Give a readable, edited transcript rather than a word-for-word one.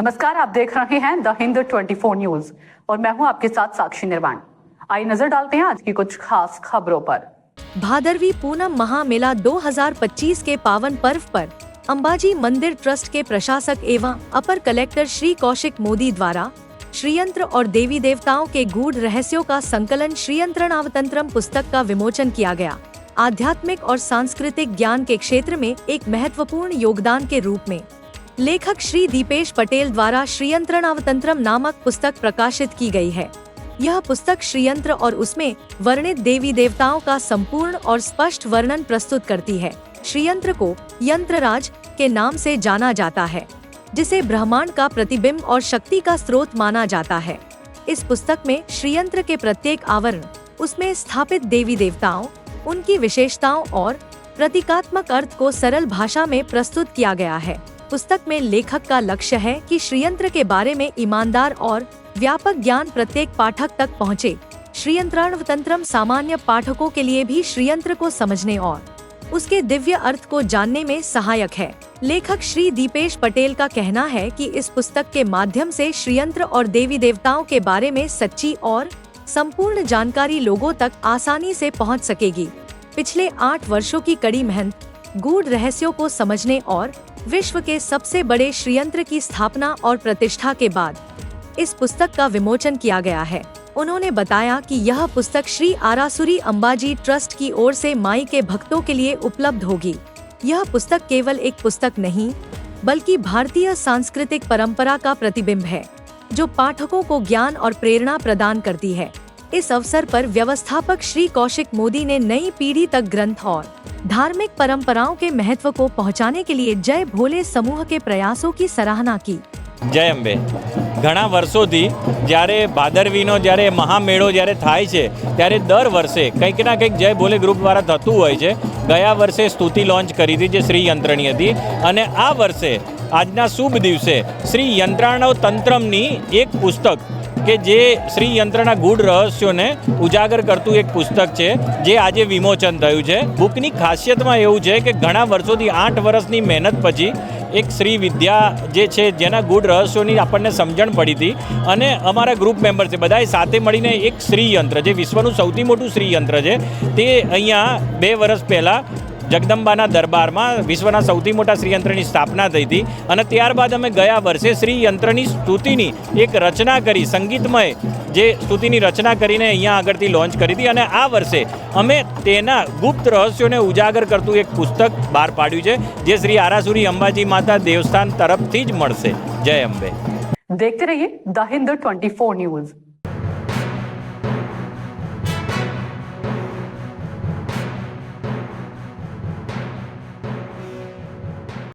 नमस्कार, आप देख रहे हैं द हिंद 24 न्यूज और मैं हूं आपके साथ साक्षी निर्वाण। आइए नजर डालते हैं आज की कुछ खास खबरों पर। भादरवी पूनम महामेला 2025 के पावन पर्व पर अंबाजी मंदिर ट्रस्ट के प्रशासक एवं अपर कलेक्टर श्री कौशिक मोदी द्वारा श्रीयंत्र और देवी देवताओं के गूढ़ रहस्यों का संकलन श्रीयंत्रणावतंत्रम पुस्तक का विमोचन किया गया। आध्यात्मिक और सांस्कृतिक ज्ञान के क्षेत्र में एक महत्वपूर्ण योगदान के रूप में लेखक श्री दीपेश पटेल द्वारा श्रीयंत्रणावतंत्रम नामक पुस्तक प्रकाशित की गई है। यह पुस्तक श्रीयंत्र और उसमें वर्णित देवी देवताओं का संपूर्ण और स्पष्ट वर्णन प्रस्तुत करती है। श्रीयंत्र को यंत्रराज के नाम से जाना जाता है, जिसे ब्रह्मांड का प्रतिबिंब और शक्ति का स्रोत माना जाता है। इस पुस्तक में श्रीयंत्र के प्रत्येक आवरण, उसमें स्थापित देवी देवताओं, उनकी विशेषताओं और प्रतीकात्मक अर्थ को सरल भाषा में प्रस्तुत किया गया है। पुस्तक में लेखक का लक्ष्य है कि श्रीयंत्र के बारे में ईमानदार और व्यापक ज्ञान प्रत्येक पाठक तक पहुंचे। श्रीयंत्रणावतंत्रम सामान्य पाठकों के लिए भी श्रीयंत्र को समझने और उसके दिव्य अर्थ को जानने में सहायक है। लेखक श्री दीपेश पटेल का कहना है कि इस पुस्तक के माध्यम से श्रीयंत्र और देवी देवताओं के बारे में सच्ची और संपूर्ण जानकारी लोगों तक आसानी से पहुंच सकेगी। पिछले 8 वर्षों की कड़ी मेहनत, गूढ़ रहस्यों को समझने और विश्व के सबसे बड़े श्रीयंत्र की स्थापना और प्रतिष्ठा के बाद इस पुस्तक का विमोचन किया गया है। उन्होंने बताया कि यह पुस्तक श्री आरासुरी अंबाजी ट्रस्ट की ओर से माई के भक्तों के लिए उपलब्ध होगी। यह पुस्तक केवल एक पुस्तक नहीं, बल्कि भारतीय सांस्कृतिक परंपरा का प्रतिबिंब है, जो पाठकों को ज्ञान और प्रेरणा प्रदान करती है। इस अवसर पर व्यवस्थापक श्री कौशिक मोदी ने नई पीढ़ी तक ग्रंथ और धार्मिक परंपराओं के महत्व को पहुंचाने के लिए जय भोले समूह के प्रयासों की सराहना की। जय अंबे। घણા વર્ષોથી જ્યારે ભાદરવીનો જ્યારે મહામેળો જ્યારે થાય છે ત્યારે દર વર્ષે કંઈક ના કંઈક જય ભોલે ગ્રુપ દ્વારા થતું હોય છે। ગયા વર્ષે સ્તુતિ લોન્ચ કરી હતી જે શ્રી યંત્રણી હતી અને આ વર્ષે આજના શુભ દિવસે શ્રી યંત્રણાવતંત્રમની એક પુસ્તક કે જે શ્રી યંત્રના ગૂઢ રહસ્યોને ઉજાગર કરતું એક પુસ્તક છે જે આજે વિમોચન થયું છે। બુકની ખાસિયતમાં એવું છે કે ઘણા વર્ષોથી 8 વર્ષની મહેનત પછી એક શ્રી વિદ્યા જે છે જેના ગૂઢ રહસ્યોની આપણને સમજણ પડી હતી અને અમારા ગ્રુપ મેમ્બર છે બધાએ સાથે મળીને એક શ્રી યંત્ર જે વિશ્વનું સૌથી મોટું શ્રી યંત્ર છે તે અહીંયા 2 વર્ષ પહેલાં જગદંબાના દરબારમાં વિશ્વના સૌથી મોટા શ્રીયંત્રની સ્થાપના થઈ હતી અને ત્યારબાદ અમે ગયા વર્ષે શ્રીયંત્રની સ્તુતિની એક રચના કરી, સંગીતમય જે સ્તુતિની રચના કરીને અહીંયા આગળથી લોન્ચ કરી હતી અને આ વર્ષે અમે તેના ગુપ્ત રહસ્યોને ઉજાગર કરતું એક પુસ્તક બહાર પાડ્યું છે જે શ્રી આરાસુરી અંબાજી માતા દેવસ્થાન તરફથી જ મળશે। જય અંબે। देखते रहिए द हिंद 24 न्यूज।